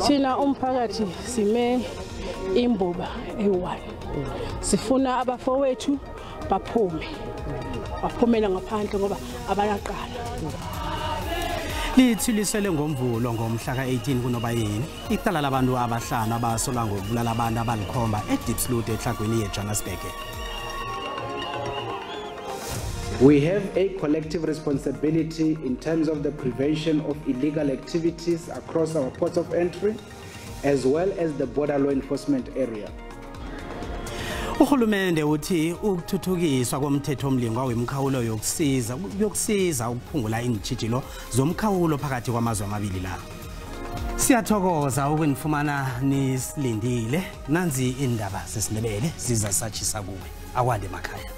Thina umphakathi sime Iindaba eyi-1. Sifuna abafowethu baphumela ngaphandle ngoba abayaqala. Lithulisele ngomvulo ngomhla ka-18 kuNobayeni icala labantu abahlanu abasolwa ngokubulala abantu abalikhomba eDiepsloot ehlagweni yeJohannesburg. We have a collective responsibility in terms of the prevention of illegal activities across our ports of entry, as well as the border law enforcement area. Uhulumende uthi ukuthuthukiswa komthethomlingwa wemkhawulo yokusiza ukuphungula intshijilo zomkhawulo phakathi kwamazwe amabili la. Siyathokoza ukunifumana nisilindile. Nanzi indaba zesiNdebele zizasatshisa kuwe akwande emakhaya.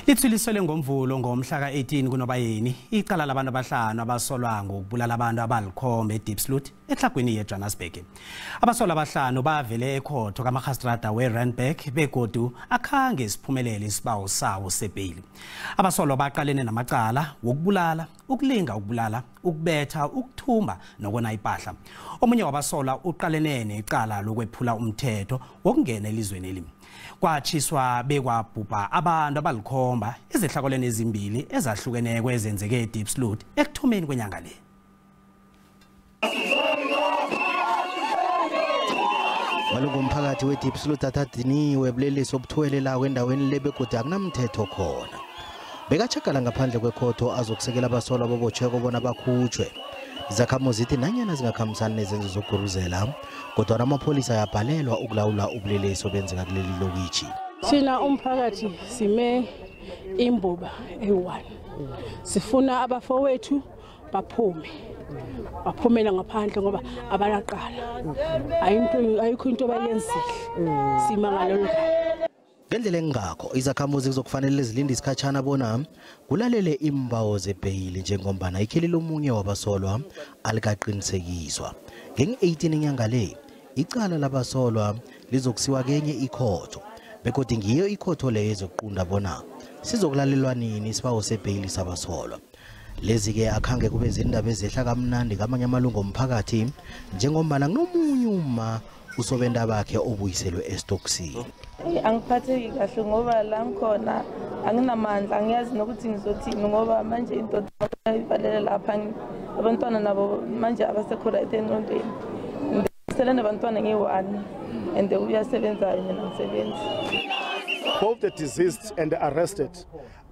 Lithulisele ngomvulo ngomhla ka-18 kuNobayeni icala labantu abahlanu abasolwa ngokubulala abantu abalikhomba eDiepsloot ehlagweni yeJohannesburg. Abasolwa abahlanu bavele ekhotho kaMagistrata weRandburg begodu akhange siphumelele isibawo sawo sebheli. Abasolwa baqalene namacala wokubulala, ukulinga ukubulala, ukubetha, ukuthumba nokona impahla. Omunye wabasolwa uqalene necala lokwephula umthetho wokungena elizweni elimi. Kwatshiswa bekwabhubha abantu abalikhomba ezehlakalweni ezimbili ezahlukeneko ezenzeke eDiepsloot ekuthomeni kwenyanga le. Malungu omphakathi weDiepsloot athathiniwe ebulelesi obuthwelelayo endaweni le begodu akunamthetho khona. Bekachakala ngaphandle kwekhotho azokusekela abasolwa ababotshweko bona bakhutshwe. Izakhamuzi zithi nanyana zingakhambisani nezenzo zokuguruzela kodwa amapholisa ayabhalelwa ukulawula ubulelesi obenzeka kuleli lokitshi. Thina umphakathi sime Iindaba eyi-1. Sifuna abafowethu baphumela ngaphandle ngoba abayaqala. Ayikho into bayenzile. Sima ngalolu ngendlela engakho izakhamuzi kuzokufanele zilinde isikhatshana bona kulalele imbawo zebhayili njengombana ikheli lomunye wabasolwa alikaqinisekiswa. Nge-18 inyanga le icala labasolwa lizokusiwa kenye ikhotho bekodwa ngiyo ikhotho leyo ezoqunda bona sizokulalelwa nini isibawo sebhayili sabasolwa. Lezi ke akhange kube zindaba ezehla kamnandi ngamanye amalungu omphakathi njengombana kunomunye uma usobenda bakhe obuyiselwe estoksini. Angiphatheki kahle ngoba la ngikhona anginamandla angiyazi nokuthi ngizothini ngoba manje into ivalele lapha abantwana nabo manje abasekhona engqondweni. Ngisele nabantwana ngi-1 and uyasebenza mina ngisebenza. Both the deceased and the arrested,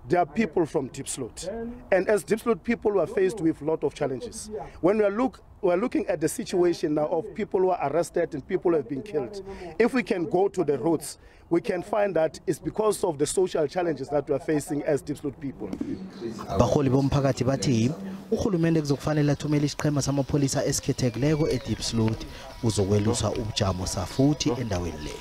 they are people from Diepsloot. And as Diepsloot people, we are faced with a lot of challenges. When we are looking at the situation now of people who are arrested and people who have been killed, if we can go to the roots, we can find that it's because of the social challenges that we are facing as Diepsloot people. Baholi bomphakathi bathi uhulumende kuzokufanele athumele isiqhema samapholisa esikhethekileko eDiepsloot uzokwelusa ubujamo safuthi endaweni le.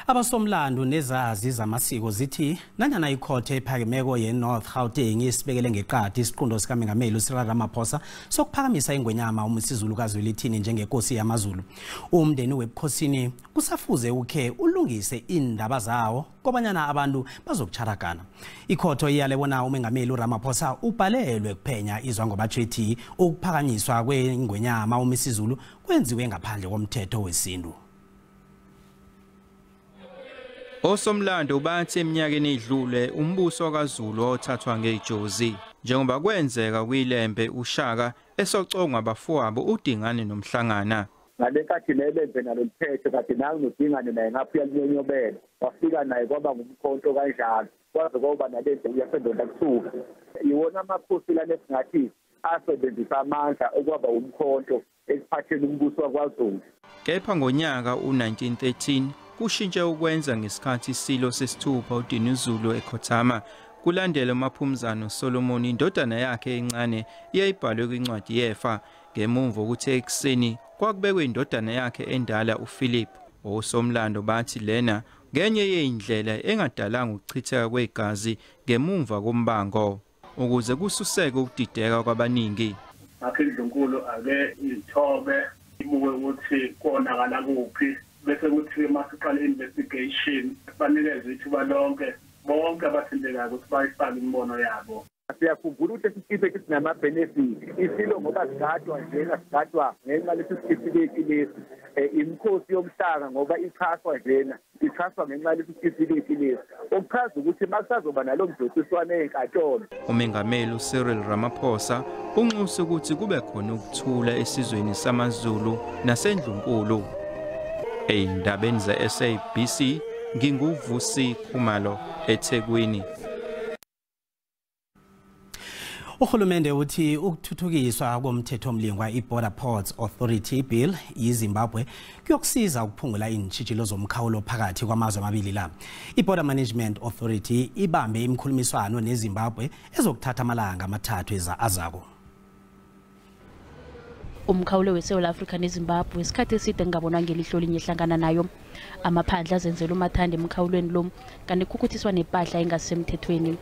Abasomlando nezazi zamasiko zithi nanyana ikhotho ephakemeko yeNorth Gauteng isibekele ngeqadi isiqundo sikaMengameli uCyril Ramaphosa sokuphakamisa ingwenyama uMsizulukazi welithini njengenkosi yamaZulu. Umndeni webukhosini kusafuze ukhe ulungise indaba zawo kobanyana abantu bazokutharagana. Ikhotho iyale bona uMengameli uRamaphosa ubhalelwe kuphenya izwangobatshethi ukuphakanyiswa kwengwenyama uMsizulu kwenziwe ngaphandle komthetho wesintu. Osomlando bathi eminyakeni edlule umbuso kaZulu othathwa ngejozi njengoba kwenzeka kwilembe uShaka esocongwa abafowabo uDingane noMhlangana. Ngalekathi lebenze nalomthetho kade nanginodingane naye ngapha uyanyenyobela wafika naye kwaba ngumkhonto kanjalo kwaze kwaba nalento uyasendonda kusuka iwona amakhosi lana esingathi asebenzisa amandla okwaba umkhonto esiphatheni umbuso wakwaZulu. Kepha ngonyaka u1913 kushintshe ukwenza ngesikhathi isilo sesithupha uDinuzulu eKhothama kulandela uMaphumzana Solomon indodana yakhe encane iyayibhalwe kwincwadi yefa ngemuva ukuthi ekseni kwakubekwe indodana yakhe endala uPhilip. Osomlando bathi lena ngenye yeindlela engadalanga ukuchitheka kwegazi ngemuva kombango ukuze kususeke ukudideka kwabaningi. Akhizinkulu ake izithobe ibuke ukuthi konakala kuphi bese kuthi masiqala investigation banikeze ithuba lonke bonke abathintekayo ukuthi bayifake imbono yabo. siyakhumbula ukuthi isitifiketi sinama-benefit isilo ngoba sigadwa njena sigadwa ngenxa lesi sitifiketi lesi imikhosi yomhlanga ngoba ichaswa njena ichaswa ngenxa lesi sitifiketi lesi okuchaza ukuthi makusazoba nalo mdosiswane enkantolo. Umengameli uCyril Ramaphosa unxusa ukuthi kube khona ukuthula esizweni samaZulu nasendlunkulu. Eindabeni ze-SABC nginguvusi Khumalo eThekwini. Uhulumende uthi ukuthuthukiswa komthethomlingwa i-Border Ports Authority Bill yiZimbabwe kuyokusiza ukuphungula intshijilo zomkhawulo phakathi kwamazwe amabili la. I-Border Management Authority ibambe imkhulumiswano neZimbabwe ezokuthatha amalanga amathathu azako. Umkhawulo weSouth Africa neZimbabwe isikhathi eside ngabonwa ngelihlo linye ehlangana nayo. Amaphandla azenzela umathanda emkhawulweni lo kanti kukuthiswa nepahla engasemthethweni.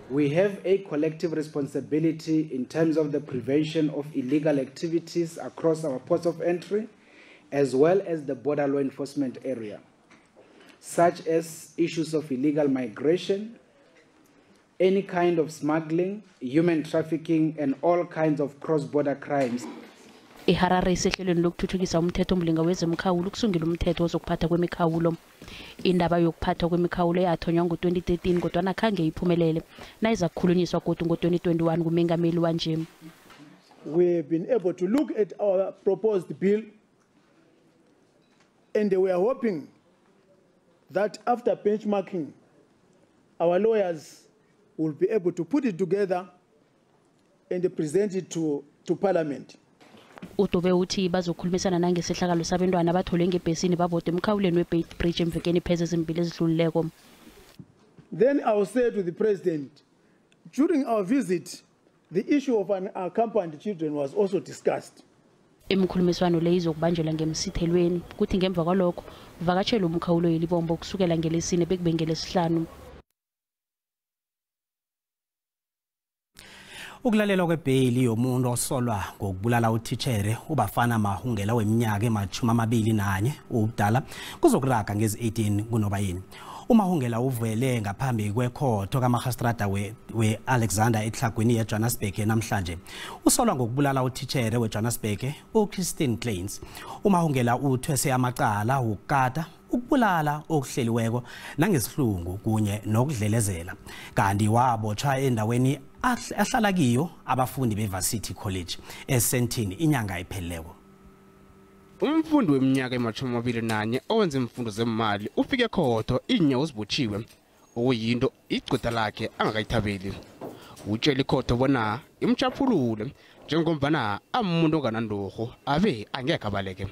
We have a collective responsibility in terms of the prevention of illegal activities across our ports of entry, as well as the border law enforcement area, such as issues of illegal migration, any kind of smuggling, human trafficking, and all kinds of cross-border crimes. Iharare isehlelweni lokuthuthukisa umthethomlinga wezemkhawulo ukusungula umthetho ozokuphatha kwemikhawulo. Indaba yokuphatha kwemikhawulo yathonywa ngo-2013 kodwa nakhange iphumelele nayiza kukhulunyiswa kodwa ngo-2021 kumengameli wanje. We have been able to look at our proposed bill and we are hoping that after benchmarking our lawyers will be able to put it together and present it to Parliament. Utobe uthi bazokhulumisana nangesehlakalo sabantwana abatholwe ngebhesini babode emkhawulweni we-Bait Bridge emvikeni pheze ezimbili ezidlulileko. Then I will say to the President, during our visit, the issue of unaccompanied children was also discussed. Imkhulumiswano le izokubanjelwa ngemsithelweni kuthi ngemva kwalokho vakatshela umkhawulo yelibombo kusukela ngelesine bekube ngelesihlanu. Ukulalelwa kwebheyili yomuntu osolwa ngokubulala utitchere ubafana Mahungela weminyaka ema-21 ubudala kuzokuraga ngezi-18 kuNobayeni. uMahungela uvele ngaphambi kwekhotho kamagistrata we-Alexander eTlhagwini eJohannesburg namhlanje. Usolwa ngokubulala utitchere weJohannesburg uChristine Kleins. uMahungela uthwese amacala ukukata ukubulala okuhleliweko nangesihlungu kunye nokudlelezela kanti wabotshwa endaweni ahlala kiyo abafundi beVarsity College eSentini inyanga ipheleleko. Umfundi weminyaka ema-21 owenza imfundo zemali ufike khotho inyawo zibotshiwe okuyinto igcwetha lakhe angakayithabeli. Utshela ikhotho bona imchaphulule njengombana amuntu onganandorho abe angekho abaleke.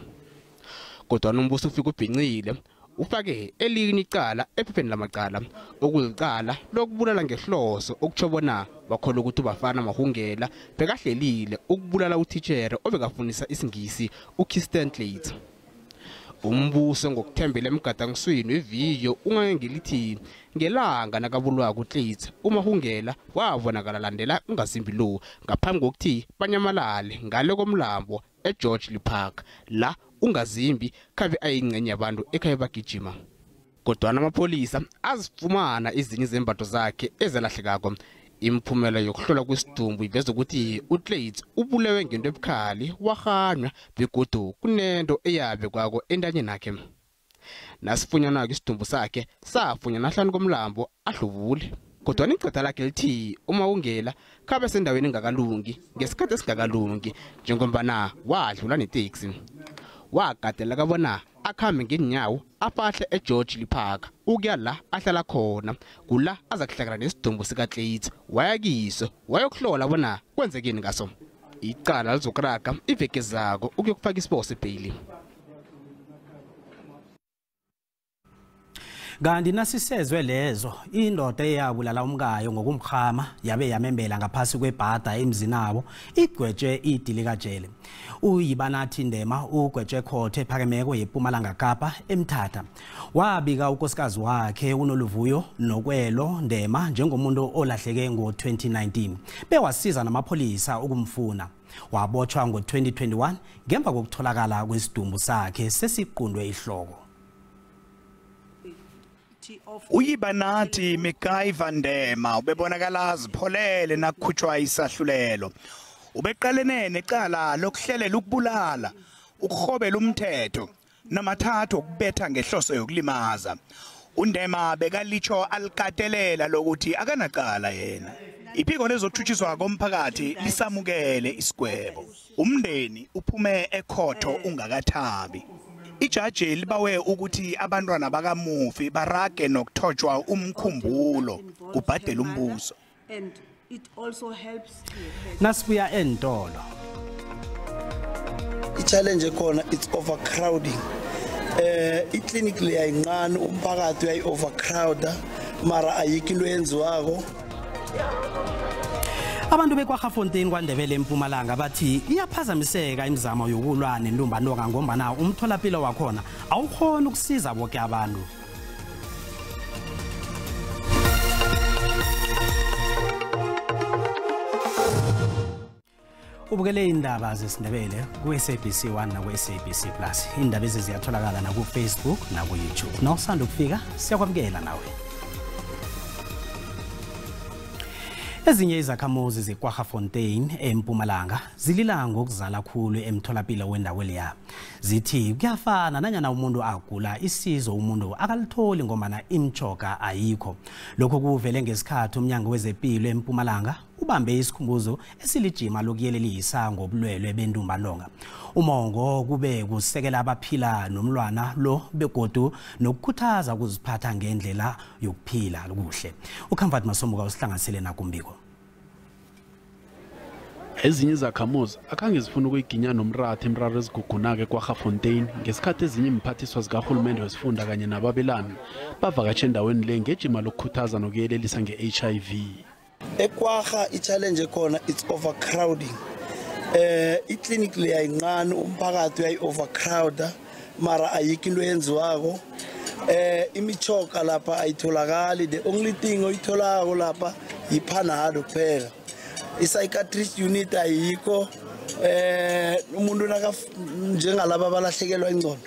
Kodwa nombuso ufika ubhincile ufake elinye icala ephepheni lamacala okulicala lokubulala ngehloso okutsho bona bakholwa ukuthi ubafana Mahungela bekahlelile ukubulala utitchere obekafunisa isingisi uChristine Kleins. Umbuso ngokuthembela emgadangisweni wevidiyo ungangelithi ngelanga nakabulwako uKleins uMahungela wabonakala landela ungasimbi lo ngaphambi kokuthi banyamalale ngale komlambo eGeorge Park la ungazimbi khabe ayingcenye yabantu ekhaya bagijima. Kodwa amapolisa azifumana izinye zembatho zakhe ezelahlekako. Imphumela yokuhlola kwesidumbu iveza ukuthi uKleins ubulewe ngento ebukhali wahanywa begodu kunento eyabe kwako entanyeni yakhe. Nasifunyana kwisidumbu sakhe safunyana nahlanu komlambo ahlubule. Kodwa icala lakhe lithi uMahungela khabe sendaweni engakalungi ngesikhathi esingakalungi njengombana wadlula neteksi. Wagadela kabona akhambe ngenyawo apahle eGeorge Park ukuya la ahlala khona kula azakuhlakana nesidumbu sikaKleins wayakiso wayokuhlola bona kwenzekeni ngaso. Icala lizokuraga iveke zako ukuyokufaka isibawo sebheyili. Kanti nasisezwe lezo indoda eyabulala umkayo ngokumkhama yabe yamembela ngaphasi kwebhada emzinabo igwetshwe idilikajele. Uyibanathi Ndema ugwetshwe khotho ephakemeko yePumalanga Kapa eMthatha. Wabika unkosikazi wakhe uNoluvuyo Nokwelo Ndema njengomuntu olahleke ngo-2019 bewasiza namapholisa ukumfuna. Wabotshwa ngo-2021 ngemva kokutholakala kwesidumbu sakhe sesiqundwe ihloko. Uyibanathi MacGyver Ndema ubebonakala azipholele nakukhutshwa isahlulelo. Ubeqalene necala lokuhlelela ukubulala, ukuhobela umthetho, namathathu okubetha ngehloso yokulimaza. uNdema bekalitsho alikatelela lokuthi akanaqala yena. Iphiko lezokuthuthukiswa komphakathi lisamukele isigwebo. Umndeni uphume ekhotho ungakathabi. Ijaji libawe ukuthi abantwana bakamufi barage nokuthotshwa umkhumbulo kubhadela umbuso. And it also helps Nasibuya entolo. I-challenge ekhona it's overcrowding. I-clinic leyayincane umphakathi uyayi-overcrowda mara ayikho into eyenziwako. Abantu beKwaGafontein kwaNdebele eMpumalanga bathi iyaphazamiseka imizamo yokulwa nentumbantonga ngombana umtholapilo wakhona awukhona ukusiza bonke abantu. Ubukele indaba zesiNdebele ku-SABC 1 na ku-SABC Plus. Indaba ezi ziyatholakala na ku-Facebook na ku-YouTube. Nawusanda ukufika siyakwamukela nawe. Ezinye izakhamuzi zeKwaGafontein eMpumalanga zilila ngokuzala khulu emtholapilo wendawo leya. Zithi kuyafana nanyana umuntu agula isizo umuntu akalitholi ngombana imchoka ayikho. Lokho kuvele ngesikhathi umnyango wezempilo eMpumalanga ubambe isikhumbuzo esilijima lokuyelelisa ngobulwelwe bentumbantonga. Umongo kube kusekela abaphila nomlwana lo begodu nokukhuthaza ukuziphatha ngendlela yokuphila kuhle. uComfort Masombuka usihlanganisele nakumbiko. Ezinye izakhamuzi akhange zifuna ukuyiginya nomratha emraro ezigugunake eKwaGafontein ngesikhathi ezinye imphathiswa zikahulumende wesifunda kanye nababelani bavakatshe endaweni le ngejima lokukhuthaza nokuyelelisa nge-HIV. Ekwaga i-challenge ekhona it's overcrowding. I-clinic leyayincane umphakathi uyayi-overcrowda mara ayikho into eyenziwako. Imichoka lapha ayitholakali, the only thing oyitholako lapha yiPanado kuphela. I-psychiatrist unit ayikho. Umuntu njengalaba abalahlekelwa ingqondo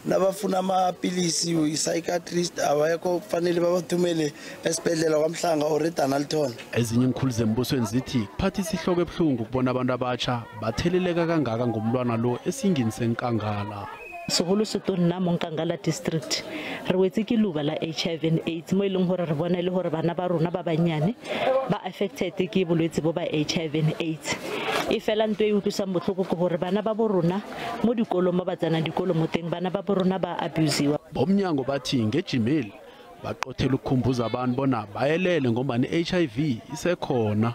nabafuna amapilisi i-psychiatrist abayekho kufanele babathumele esibhedlela kwaMhlanga or eDanalton. Ezinye inkulu zembusweni zithi kuphathisa ihloko ebuhlungu ukubona abantu abatsha batheleleka kangaka ngomlwana lo esingini senkangala. Segolo se tonna mo Nkangala district re wetse ke luba la HIV and AIDS mo ileng hore re bona le hore bana ba rona ba banyane ba affected ke bolwetse bo ba HIV and AIDS. E fela ntwe e utlwisang botlhoko ke hore bana ba borona mo dikolong mo ba tsana dikolo mo teng bana ba borona ba abusiwa. Bomnyango bathi ngejimeli baqothela ukukhumbuza abantu bona bayelele ngoba ne-HIV isekhona.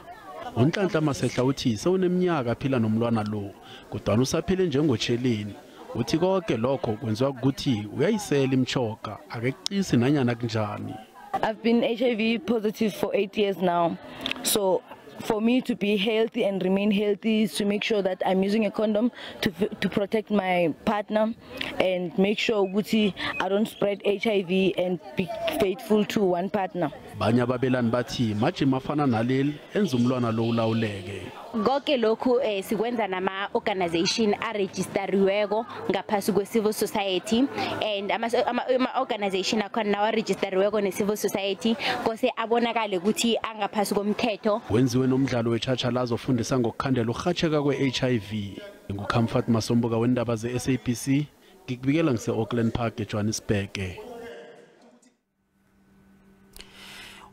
uNhlanhla Masehla uthi sewuneminyaka aphila nomlwana lo kodwa usaphile njengotsheleni. Uthi konke lokho kwenziwa ukuthi uyayisela imchoka akeqisi nanyana kunjani. I've been HIV positive for 8 years now. So for me to be healthy and remain healthy is to make sure that I'm using a condom to protect my partner and make sure ukuthi I don't spread HIV and be faithful to one partner. Banya babelani bathi maji mafana naleli enza umlwana lo ulawuleke. Konke lokhu sikwenza nama organization aregisterweko ngaphasi kwe civil society and ama organization akhona nawa registerweko ne civil society kose abonakale ukuthi angaphasi komthetho. Wenziwe nomdlalo wechachalazo ofundisa ngokukhandela ukurhatsheka kwe-HIV. NguComfort Masombuka wendaba ze-SABC ngikubikela ngise-Auckland Park eJohannesburg.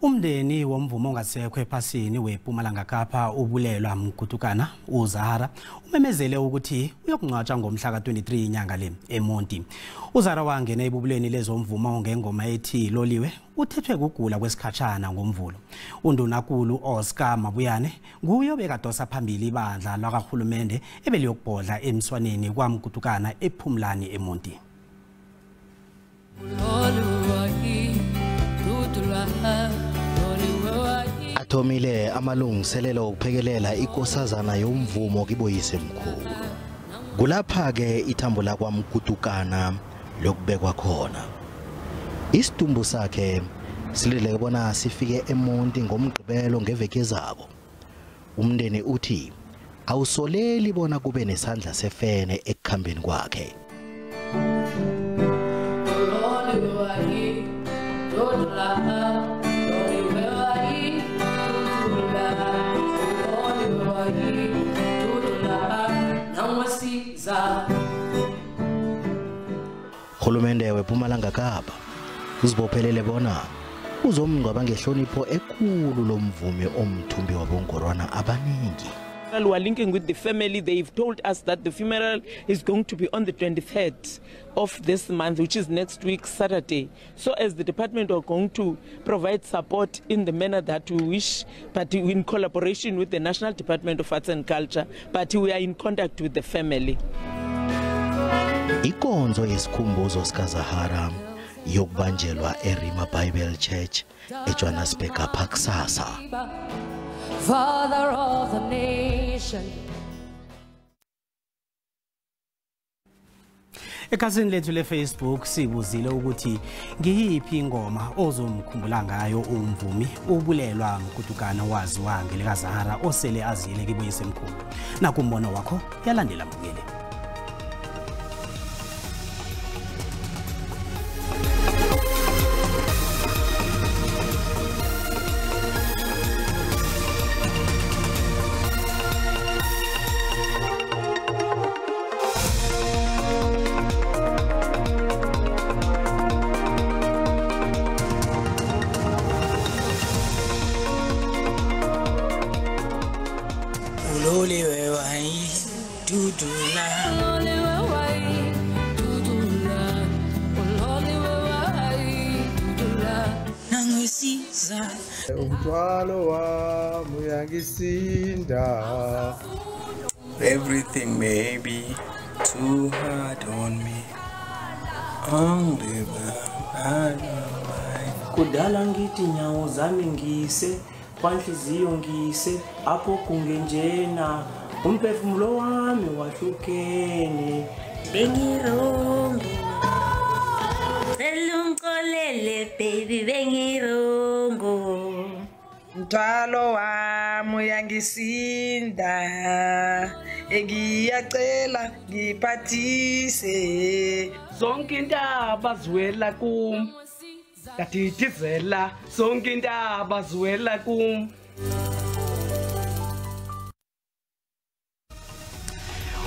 Umndeni womvumo ongasekho ephasini wePumalanga Kapa ubulelwa mgutukana uZahara umemezele ukuthi uyokungcwatshwa ngomhla ka-23 inyanga le eMonti. uZahara wangena ebubuleni lezomvumo ngengoma ethi Loliwe uthethwe kugula kwesikhatshana ngomvulo. Undunankulu Oscar Mabuyane nguye obekadosa phambili ibandla lakahulumende ebeliyokubhodla emswaneni kwamgutukana ePhumlani eMonti. Athomile amalungiselelo okuphekelela inkosazana yomvumo kiboyise mkhulu. Kulapha ke ithambo lakwamkutukana lokubekwa khona. Isidumbu sakhe silileke bona sifike eMonti ngomgqibelo ngeveke ezako. Umndeni uthi awusoleli bona kube nesandla sefene ekukhambeni kwakhe. Uhulumende wePumalanga Kapa uzibophelele bona uzomngcwaba ngehlonipho ekhulu lomvumi omthumbi wabongorwana abaningi. We are linking with the family. They've told us that the funeral is going to be on the 23rd of this month, which is next week, Saturday. So as the department are going to provide support in the manner that we wish, but in collaboration with the National Department of Arts and Culture, but we are in contact with the family. Ikonzo yesikhumbuzo sikaZahara yokubanjelwa eRima Bible Church eJohannesburg kusasa. Father of the nation. Ekhasini lethu leFacebook sibuzile ukuthi ngiyiphi ingoma ozomkhumbula ngayo umvumi ubulelwa mkudukana waziwa ngelikaZahara osele azile kibuyise emkhulu. Nakumbono wakho yalandela mbukele. Everything may be too hard on me. Kudala ngithi nyawo zami ngise kwanhliziyo ngise apho kungenjena umphefumulo wami wahlukene bengirongo selungcolele baby bengirongo mthwalo wami uyangisinda engiyacela ngiphathise zonke indaba ziwela kum ngadidizela zonke indaba ziwela kum.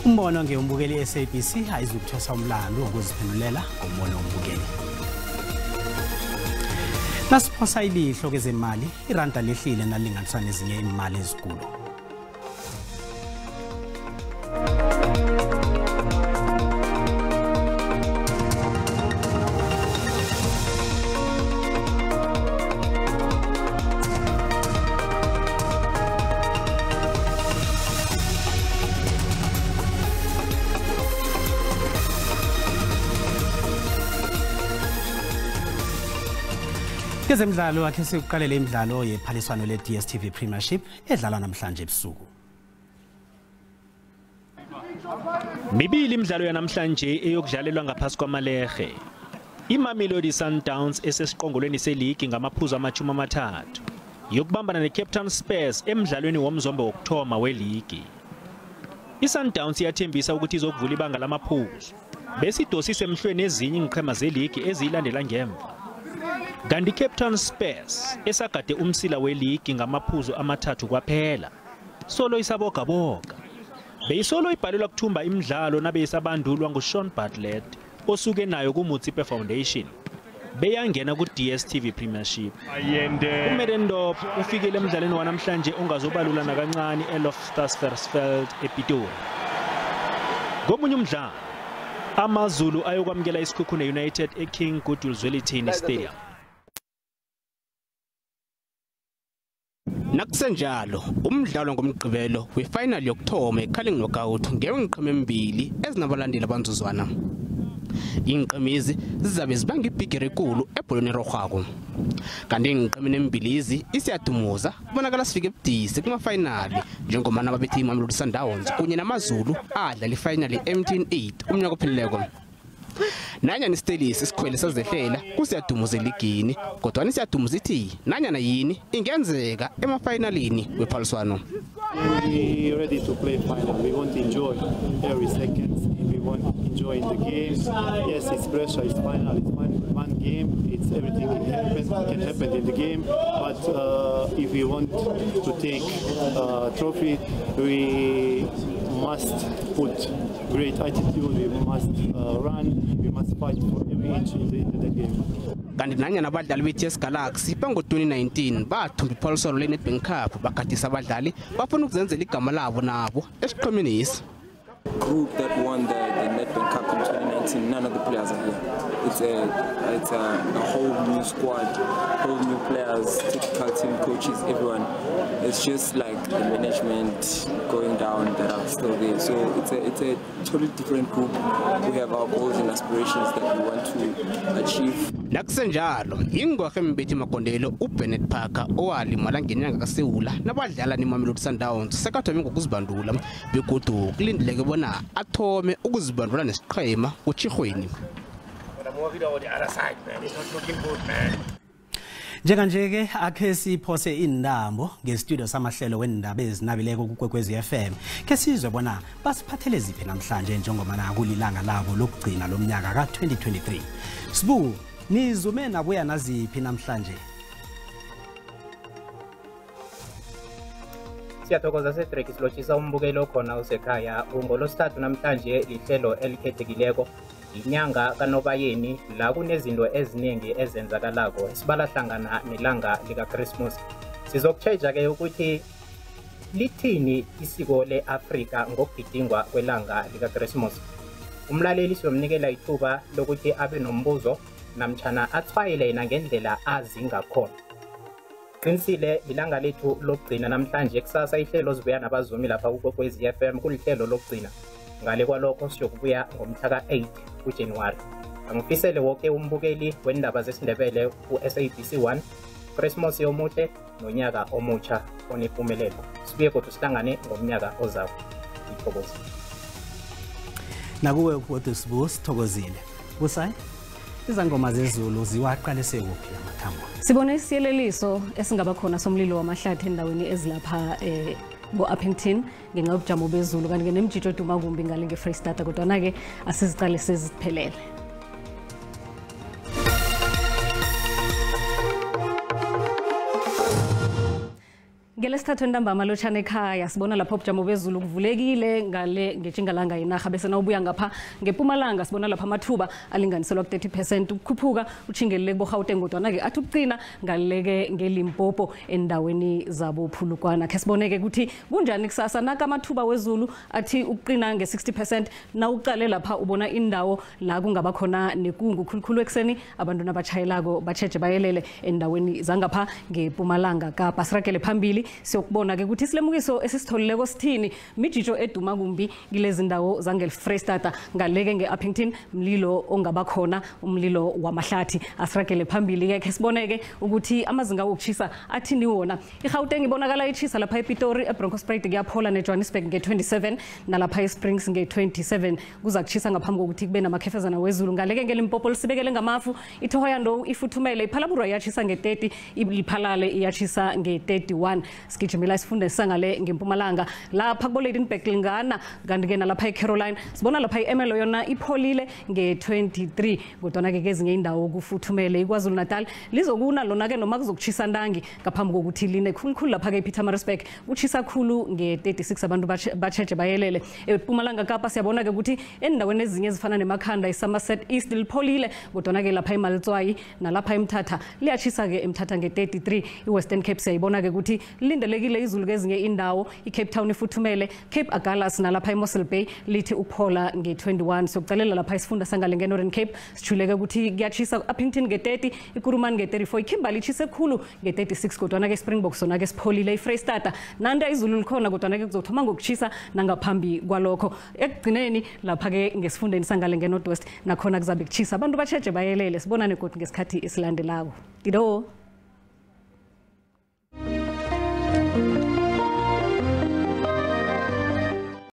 Umbono ngeumbukeli SABC ayizukuthosa umlando ngokuziphendulela ngombono wombukeli. Nasiphosa ilihlo kezemali, iranda lehlile nalinganiswa nezinye imali ezikulu. Kezemidlalo akhe sikuqalele imidlalo yephaliswano le-DStv Premiership edlalwa namhlanje ebusuku. Mibili imidlalo yanamhlanje eyokudlalelwa ngaphasi kwamalerhe. Imamelodi Sundowns esesiqongolweni seligi ngamaphuzu ama-30 yokubambana neCape Town Spurs emidlalweni womzombo wokuthoma weligi. ISundowns iyathembisa ukuthi izokuvula ibanga lamaphuzu bese idosise emhlweni ezinye ingqema zeligi eziyilandela ngemva. Kanti Cape Town Spurs esagade umsila weligi ngamaphuzu ama-3 kwaphela solo isabogaboga beyisolo ibhalelwa kuthumba imidlalo nabeyisabandulwa nguSean Bartlett osuke nayo kuMutsipe Foundation beyangena ku-DStv Premiership. uMedendorp ufikele emdlalweni wanamhlanje ongazobalula nakancane eLoftusversfeld ePitori. Ngomunye umdlalo amaZulu ayokwamukela isikhukhune United eKing Goodwill Zwelithini Stadium. Nakusenjalo umdlalo ngomgqibelo wefinal yokuthoma eCalling Knockout ngewenqema emibili ezinabalandeli abanzuzwana. Inqemizi zizabe zibanga ibhigiri enkulu ebholweni erorhwako. Kanti inqemeni embilizi isiyadumuza kubonakala sifike ebudisi kumafinali njengomana babethi iMamelodi Sundowns kunye namaZulu adlala ifinal ye-M108 umnyaka opheleleko. Nanyana istelisi isikhwele sazehlela kusiyadumuza eligini kodwa nisiyadumuza ithi nanyana yini ingenzeka emafinalini wephaliswano. We ready to play final. We want to enjoy every second. We want to enjoy in the games. Yes, it's pressure. It's final. It's one game. It's everything can happen in the game. But if we want to take trophy, we must put great attitude, we must run, we must fight for every inch in the game. Kanti nanyana abadlali be-TS Galaxy bango-2019 bathumba iphaliswano le-Nedbank Cup bakhathisa abadlali bafuna ukuzenzela igama labo nabo esiqhemeni esi. Group that won the Nedbank Cup in 2019, none of the players are here. It's a whole new squad, whole new players, technical team, coaches, everyone. It's just like the management going down that are still there. So it's a totally different group. We have our goals and aspirations that we want to achieve. Nakusenjalo ingwakhe mbethi Makondelo uBennett Parker owalimala ngenyanga kaSewula nabadlala neMamelodi Sundowns sekathome ngokuzibandula begodu kulindeleke bona athome ukuzibandula nesiqhema uChirhweni. Njenganje-ke akhe siphose indambo ngestudio samahlelo wendaba ezinabileko kuKwekwezi FM. Ke sizwe bona basiphathele ziphi namhlanje njengoba nakulilanga labo lokugcina lomnyaka ka2023. Sibu nizume nabuya naziphi namhlanje? Siyathokoza Cedric silotshisa umbukelo khona usekhaya. Ngolosithathu namhlanje lihlelo elikhethekileko inyanga kaNobayeni la kunezinto eziningi ezenzakalako sibala hlangana nelanga lika Christmas. Sizokucheja ke ukuthi lithini isiko leAfrika ngokugidingwa kwelanga lika Christmas. Umlaleli siyomnikela ithuba lokuthi abe nombuzo namtjana athwayele yena ngendlela azi ngakhona. Qinisile ilanga lethu lokugcina namhlanje kusasa ihlelo zibuya nabazumi lapha kuKwekwezi FM kulihlelo lokugcina. Ngale kwalokho siyokubuya ngomhla ka8 kuJanuary. Angifisele wonke umbukeli wendaba zesiNdebele ku-SABC 1 Christmas yomuhle nonyaka omutsha onempumelelo. Sibuye kodwa sihlangane ngomnyaka ozayo. Ngithokoza. Nakuwe kodwa sibu sithokozile. Busayi izangoma zezulu ziwaqalise kuphi amathambo? Sibone isiyeleliso esingaba khona somlilo wamahlathi endaweni ezilapha bo-Appington ngenxa yobujamo bezulu kanti ke nemjijo eduma kumbi ngale nge-Freystata kodwana-ke asiziqale seziphelele. Ngelesithathu entambama lotshana ekhaya sibona lapho ubujamo bezulu kuvulekile ngale ngetjingalanga yenarha bese nawubuya ngapha ngePumalanga sibona lapha amathuba alinganiselwa ku30% ukukhuphuka uchingelele kuboGauteng kodwana-ke athi ukuqina ngaleke ngeLimpopo endaweni zabo Phulukwana. Ke siboneke ukuthi kunjani kusasa naka amathuba wezulu athi ukuqina nge60% nawuqale lapha ubona indawo la kungaba khona nekungu khulukhulu ekseni abantu nabachayelako batsheje bayelele endaweni zangapha ngePumalanga Kapa. Sirakele phambili siyokubona ke ukuthi isilemukiso esisitholileko sithini mijijo eduma kumbi kilezi ndawo zangeFreystata ngaleke ngeAppington mlilo ongaba khona umlilo wamahlathi. Asiragele phambili ke siboneke ukuthi amazinga wokuchisa athini wona. iGauteng ibonakala ichisa lapha ePitori eBronkhospruit kuyaphola neJohannesburg nge27 nalapha eSprings nge27 kuza kuchisa ngaphambi kokuthi kube namakhefezana wezulu ngaleke ngeLimpopo sibekele ngamafu iThohoyandou ifuthumele iPhalabhura yachisa nge30 iPhalale iyachisa nge31 sigijimela isifunde sangale ngeMpumalanga lapha kuboLadenburg lingana kanti ke nalapha eCaroline sibona lapha iEmelo yona ipholile nge23 kodwa ke kezinye indawo kufuthumele iKwaZulu Natal lizokuna lona ke noma kuzokuchisa ndangi ngaphambi kokuthi line khulukhulu lapha ke ePietermaritzburg uchisa khulu nge36 abantu batsheje bayelele ePumalanga Kapa siyabona ke ukuthi endaweni ezinye ezifana neMakhanda iSomerset East lipholile kodwa ke lapha eMalitswayi nalapha eMthatha liyachisa ke eMthatha nge33 iWestern Cape siyibona ke ukuthi lindelekile izulu kezinye indawo iCape Town ifuthumele Cape Agulhas nalapha eMossel Bay lithi ukuphola nge21 sokucalela lapha isifunda sangale ngeNorthern Cape sijuleke ukuthi kuyachisa Appington nge30 iKurumani nge34 iKimberley ichise khulu nge36 kodwa ke Springbok sona ke sipholile iFreystata nanda izulu likhona kodwa ke kuzothoma ngokuchisa nangaphambi kwalokho ekugcineni lapha ke ngesifundeni sangale ngeNorthwest nakhona kuzabe kuchisa abantu batsheje bayelele sibonane kodwa ngesikhathi esilandelako. Dido